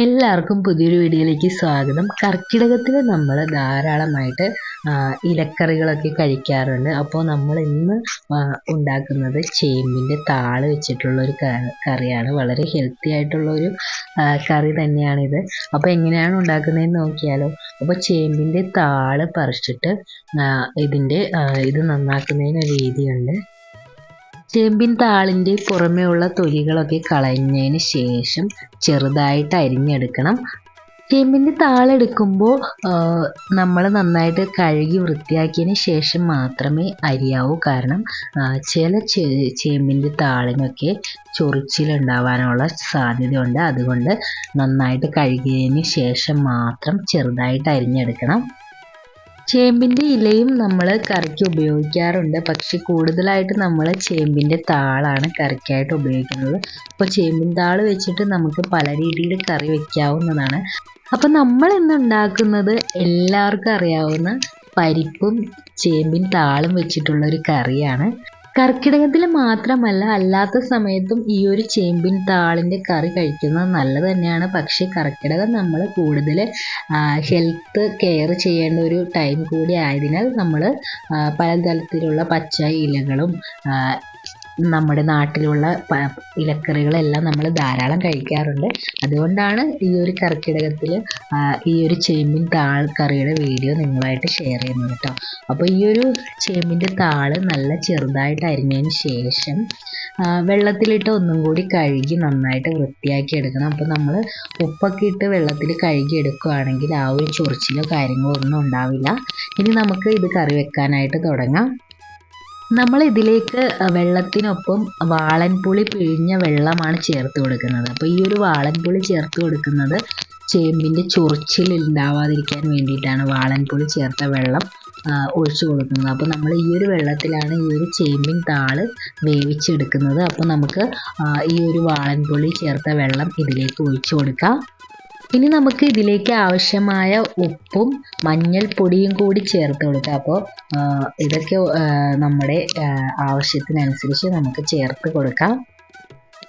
എല്ലാവർക്കും പുതിയൊരു വീഡിയോയിലേക്ക് സ്വാഗതം. കർക്കിടകത്തിൽ നമ്മൾ ധാരാളമായിട്ട് ഇലക്കറികളൊക്കെ കഴിക്കാറുണ്ട്. അപ്പോൾ നമ്മൾ ഇന്ന് ഉണ്ടാക്കുന്നത് ചേമ്പിൻ്റെ താള് വെച്ചിട്ടുള്ളൊരു കറിയാണ്. വളരെ ഹെൽത്തി ആയിട്ടുള്ളൊരു കറി തന്നെയാണിത്. അപ്പോൾ എങ്ങനെയാണ് ഉണ്ടാക്കുന്നതെന്ന് നോക്കിയാലോ. അപ്പോൾ ചേമ്പിൻ്റെ താള് പറിച്ചിട്ട് ഇത് നന്നാക്കുന്നതിന് രീതിയുണ്ട്. ചേമ്പിൻ താളിൻ്റെ പുറമേ ഉള്ള തൊലികളൊക്കെ കളഞ്ഞതിന് ശേഷം ചെറുതായിട്ട് അരിഞ്ഞെടുക്കണം. ചേമ്പിൻ്റെ താളെടുക്കുമ്പോൾ നമ്മൾ നന്നായിട്ട് കഴുകി വൃത്തിയാക്കിയതിന് ശേഷം മാത്രമേ അരിയാവൂ. കാരണം ചില ചേമ്പിൻ്റെ താളിനൊക്കെ ചൊറിച്ചിലുണ്ടാവാനുള്ള സാധ്യതയുണ്ട്. അതുകൊണ്ട് നന്നായിട്ട് കഴുകിയതിന് ശേഷം മാത്രം ചെറുതായിട്ട് അരിഞ്ഞെടുക്കണം. ചേമ്പിൻ്റെ ഇലയും നമ്മൾ കറിക്ക് ഉപയോഗിക്കാറുണ്ട്. പക്ഷെ കൂടുതലായിട്ട് നമ്മൾ ചേമ്പിൻ്റെ താളാണ് കറിക്കായിട്ട് ഉപയോഗിക്കുന്നത്. അപ്പോൾ ചേമ്പിൻ താള് വെച്ചിട്ട് നമുക്ക് പല രീതിയിൽ കറി വയ്ക്കാവുന്നതാണ്. അപ്പോൾ നമ്മൾ ഇന്ന് ഉണ്ടാക്കുന്നത് എല്ലാവർക്കും അറിയാവുന്ന പരിപ്പും ചേമ്പിൻ താളും വെച്ചിട്ടുള്ളൊരു കറിയാണ്. കർക്കിടകത്തിൽ മാത്രമല്ല, അല്ലാത്ത സമയത്തും ഈ ഒരു ചേമ്പിൻ താളിൻ്റെ കറി കഴിക്കുന്നത് നല്ലത് തന്നെയാണ്. പക്ഷേ കർക്കിടകം നമ്മൾ കൂടുതൽ ഹെൽത്ത് കെയർ ചെയ്യേണ്ട ഒരു ടൈം കൂടി ആയതിനാൽ നമ്മൾ പലതരത്തിലുള്ള പച്ച ഇലകളും നമ്മുടെ നാട്ടിലുള്ള ഇലക്കറികളെല്ലാം നമ്മൾ ധാരാളം കഴിക്കാറുണ്ട്. അതുകൊണ്ടാണ് ഈ ഒരു കർക്കിടകത്തിൽ ഈ ഒരു ചേമ്പിൻ താൾ കറിയുടെ വീഡിയോ നിങ്ങളായിട്ട് ഷെയർ ചെയ്യുന്നത് കേട്ടോ. അപ്പോൾ ഈ ഒരു ചേമ്പിൻ്റെ താള് നല്ല ചെറുതായിട്ട് അരിഞ്ഞതിന് ശേഷം വെള്ളത്തിലിട്ട് ഒന്നും കൂടി കഴുകി നന്നായിട്ട് വൃത്തിയാക്കി എടുക്കണം. അപ്പോൾ നമ്മൾ ഉപ്പൊക്കെ ഇട്ട് വെള്ളത്തിൽ കഴുകി എടുക്കുകയാണെങ്കിൽ ആ ഒരു ചൊറിച്ചിലോ കാര്യങ്ങളോ ഒന്നും ഉണ്ടാവില്ല. ഇനി നമുക്ക് ഇത് കറി വെക്കാനായിട്ട് തുടങ്ങാം. നമ്മൾ ഇതിലേക്ക് വെള്ളത്തിനൊപ്പം വാളൻപുളി പിഴിഞ്ഞ വെള്ളമാണ് ചേർത്ത് കൊടുക്കുന്നത്. അപ്പോൾ ഈ ഒരു വാളൻപുളി ചേർത്ത് കൊടുക്കുന്നത് ചേമ്പിൻ്റെ ചൊറിച്ചിൽ ഉണ്ടാവാതിരിക്കാൻ വേണ്ടിയിട്ടാണ് വാളൻപുളി ചേർത്ത വെള്ളം ഒഴിച്ചു കൊടുക്കുന്നത്. അപ്പോൾ നമ്മൾ ഈ ഒരു വെള്ളത്തിലാണ് ഈ ഒരു ചേമ്പിൻ താള് വേവിച്ചെടുക്കുന്നത്. അപ്പോൾ നമുക്ക് ഈ ഒരു വാളൻപുളി ചേർത്ത വെള്ളം ഇതിലേക്ക് ഒഴിച്ചു കൊടുക്കാം. ഇനി നമുക്ക് ഇതിലേക്ക് ആവശ്യമായ ഉപ്പും മഞ്ഞൾപ്പൊടിയും കൂടി ചേർത്ത് കൊടുക്കാം. അപ്പോൾ ഇതൊക്കെ നമ്മുടെ ആവശ്യത്തിനനുസരിച്ച് നമുക്ക് ചേർത്ത് കൊടുക്കാം.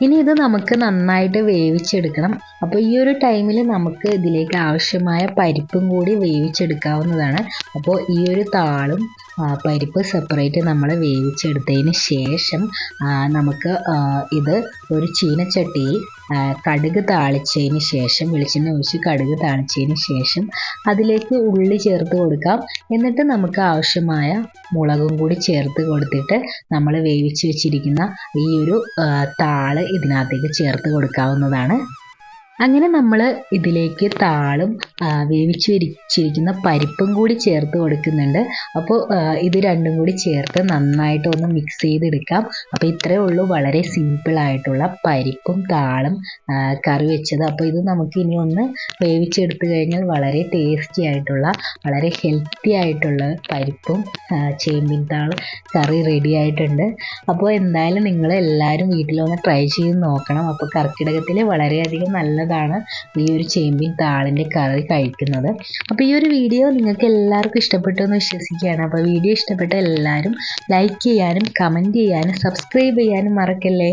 ഇനി ഇത് നമുക്ക് നന്നായിട്ട് വേവിച്ചെടുക്കണം. അപ്പോൾ ഈ ഒരു ടൈമിൽ നമുക്ക് ഇതിലേക്ക് ആവശ്യമായ പരിപ്പും കൂടി വേവിച്ചെടുക്കാവുന്നതാണ്. അപ്പോൾ ഈ ഒരു താളും പരിപ്പ് സെപ്പറേറ്റ് നമ്മൾ വേവിച്ചെടുത്തതിന് ശേഷം നമുക്ക് ഇത് ഒരു ചീനച്ചട്ടിയിൽ കടുക് താളിച്ചതിന് ശേഷം വെളിച്ചെണ്ണ ഒഴിച്ച് കടുക് താളിച്ചതിന് ശേഷം അതിലേക്ക് ഉള്ളി ചേർത്ത് കൊടുക്കാം. എന്നിട്ട് നമുക്ക് ആവശ്യമായ മുളകും കൂടി ചേർത്ത് കൊടുത്തിട്ട് നമ്മൾ വേവിച്ച് വെച്ചിരിക്കുന്ന ഈ ഒരു താള് ഇതിനകത്തേക്ക് ചേർത്ത് കൊടുക്കാവുന്നതാണ്. അങ്ങനെ നമ്മൾ ഇതിലേക്ക് താളും വേവിച്ച് വെച്ചിരിക്കുന്ന പരിപ്പും കൂടി ചേർത്ത് കൊടുക്കുന്നുണ്ട്. അപ്പോൾ ഇത് രണ്ടും കൂടി ചേർത്ത് നന്നായിട്ട് ഒന്ന് മിക്സ് ചെയ്തെടുക്കാം. അപ്പോൾ ഇത്രയേ ഉള്ളൂ, വളരെ സിമ്പിളായിട്ടുള്ള പരിപ്പും താളും കറി വെച്ചത്. അപ്പോൾ ഇത് നമുക്ക് ഇനി ഒന്ന് വേവിച്ചെടുത്ത് കഴിഞ്ഞാൽ വളരെ ടേസ്റ്റി ആയിട്ടുള്ള വളരെ ഹെൽത്തി ആയിട്ടുള്ള പരിപ്പും ചേമ്പിൻ താളും കറി റെഡി ആയിട്ടുണ്ട്. അപ്പോൾ എന്തായാലും നിങ്ങൾ എല്ലാവരും വീട്ടിലൊന്ന് ട്രൈ ചെയ്ത് നോക്കണം. അപ്പോൾ കർക്കിടകത്തിൽ വളരെയധികം നല്ലതാണ് ഈ ഒരു ചേമ്പിൻ താളിൻ്റെ കറി കഴിക്കുന്നത്. അപ്പോൾ ഈ ഒരു വീഡിയോ നിങ്ങൾക്ക് എല്ലാവർക്കും ഇഷ്ടപ്പെട്ടു എന്ന് വിശ്വസിക്കുകയാണ്. അപ്പോൾ വീഡിയോ ഇഷ്ടപ്പെട്ട എല്ലാവരും ലൈക്ക് ചെയ്യാനും കമൻറ്റ് ചെയ്യാനും സബ്സ്ക്രൈബ് ചെയ്യാനും മറക്കല്ലേ.